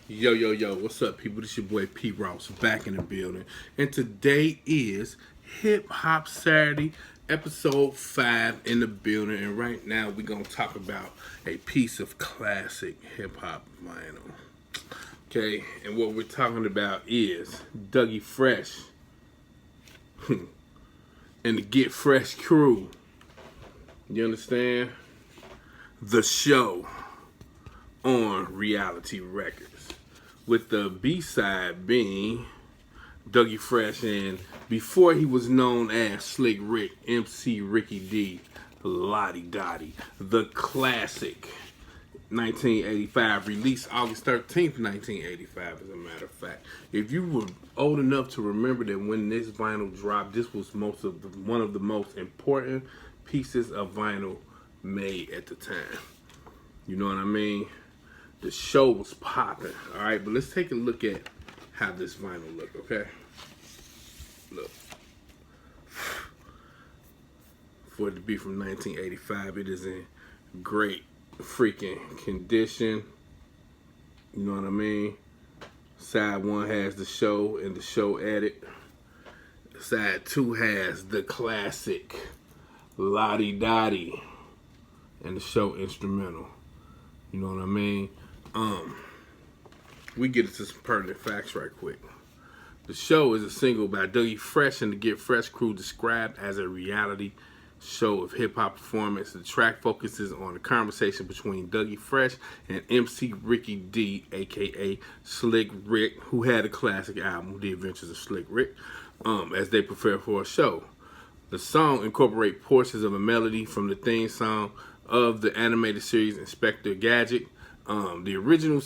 Yo, yo, yo, what's up, people? This your boy P. Ross back in the building. And today is Hip Hop Saturday, episode 5 in the building. And right now, we're going to talk about a piece of classic hip hop vinyl. Okay, and what we're talking about is Dougie Fresh and the Get Fresh crew. You understand? The Show on Reality Records, with the B-side being Dougie Fresh and before he was known as Slick Rick, MC Ricky D, Lottie Dottie, the classic 1985, released August 13th, 1985, as a matter of fact. If you were old enough to remember that when this vinyl dropped, this was one of the most important pieces of vinyl made at the time. You know what I mean? The Show was popping, all right? But let's take a look at how this vinyl look, okay? Look. For it to be from 1985, it is in great freaking condition. You know what I mean? Side 1 has The Show and The Show edit. Side 2 has the classic Lottie Dottie and The Show instrumental. You know what I mean? We get into some pertinent facts right quick. The Show is a single by Dougie Fresh and the Get Fresh crew, described as a reality show of hip-hop performance. The track focuses on the conversation between Dougie Fresh and MC Ricky D, aka Slick Rick, who had a classic album, The Adventures of Slick Rick, as they prepare for a show. The song incorporates portions of a melody from the theme song of the animated series Inspector Gadget. The original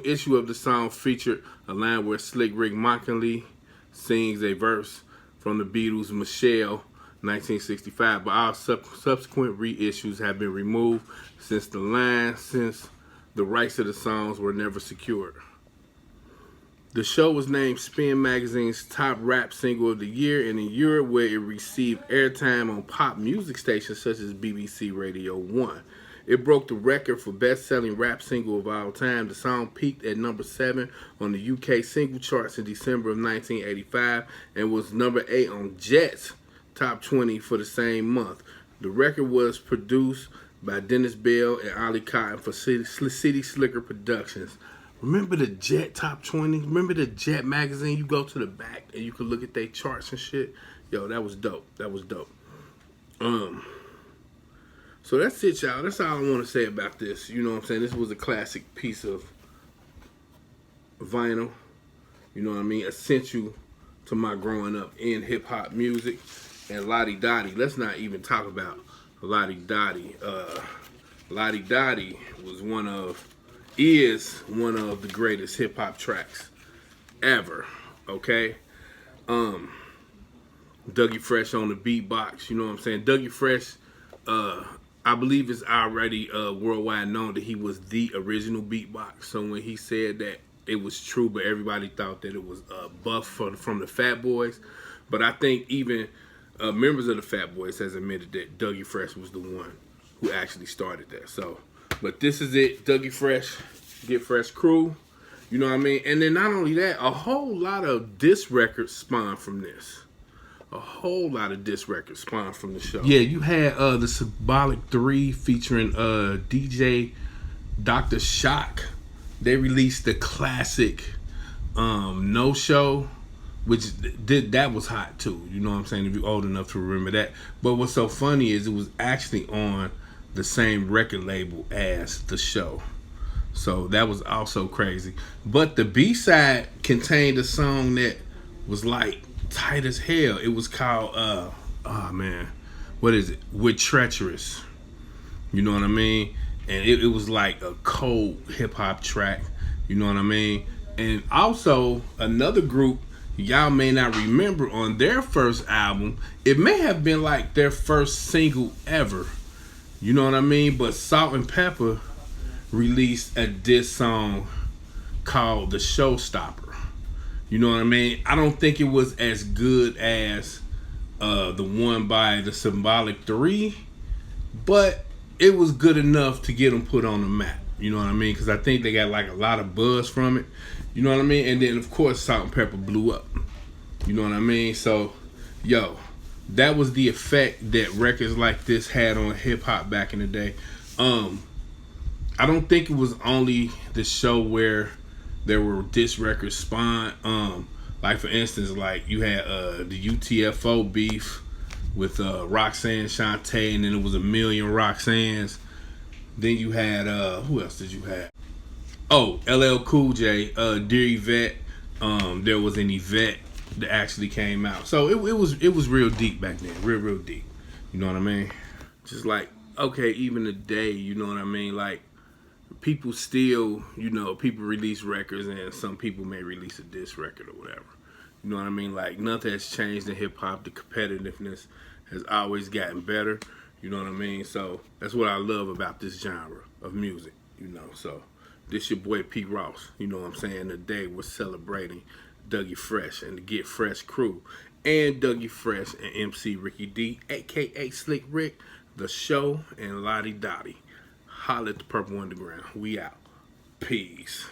issue of the song featured a line where Slick Rick mockingly sings a verse from the Beatles' Michelle, 1965, but all subsequent reissues have been removed since the rights to the songs were never secured. The Show was named Spin Magazine's top rap single of the year, and in Europe, where it received airtime on pop music stations such as BBC Radio 1. It broke the record for best-selling rap single of all time. The song peaked at number 7 on the UK single charts in December of 1985 and was number 8 on Jet's Top 20 for the same month. The record was produced by Dennis Bell and Ollie Cotton for City Slicker Productions. Remember the Jet Top 20? Remember the Jet magazine? You go to the back and you can look at their charts and shit. Yo, that was dope. That was dope. So that's it, y'all. That's all I want to say about this. You know what I'm saying? This was a classic piece of vinyl. You know what I mean? Essential to my growing up in hip-hop music. And Lottie Dottie. Let's not even talk about Lottie Dottie. Lottie Dottie is one of the greatest hip-hop tracks ever. Okay? Dougie Fresh on the beatbox. You know what I'm saying? Dougie Fresh, I believe it's already worldwide known that he was the original beatbox. So when he said that, it was true, but everybody thought that it was Buff from the Fat Boys. But I think even members of the Fat Boys has admitted that Dougie Fresh was the one who actually started that. So, but this is it, Dougie Fresh, Get Fresh crew. You know what I mean? And then not only that, a whole lot of diss records spawned from this. A whole lot of diss records spawned from the show. Yeah, you had the Symbolic 3 featuring DJ Dr. Shock. They released the classic No Show, which that was hot too. You know what I'm saying? If you're old enough to remember that. But what's so funny is it was actually on the same record label as the show. So that was also crazy. But the B-side contained a song that was like tight as hell. It was called what is it? With Treacherous. You know what I mean? And it was like a cold hip-hop track. You know what I mean? And also another group y'all may not remember, on their first album, it may have been like their first single ever. You know what I mean? But Salt and Pepper released a diss song called The Showstopper. You know what I mean? I don't think it was as good as the one by the Symbolic 3, but it was good enough to get them put on the map. You know what I mean? Because I think they got like a lot of buzz from it. You know what I mean? And then of course Salt and Pepper blew up. You know what I mean? So, yo, that was the effect that records like this had on hip hop back in the day. I don't think it was only the show where there were diss records spawned. Like for instance, like you had the UTFO beef with Roxanne Shante, and then it was a million Roxannes. Then you had who else did you have? Oh, LL Cool J, Dear Yvette. There was an Yvette that actually came out. So it was real deep back then, real deep. You know what I mean? Just like, okay, even today, you know what I mean? Like people still, you know, people release records and some people may release a diss record or whatever. You know what I mean? Like nothing has changed in hip hop. The competitiveness has always gotten better. You know what I mean? So that's what I love about this genre of music. You know, so this your boy Pete Ross. You know what I'm saying? Today we're celebrating Dougie Fresh and the Get Fresh crew and Dougie Fresh and MC Ricky D, aka Slick Rick, The Show, and Lottie Dottie. Holla at the Purple Underground. We out. Peace.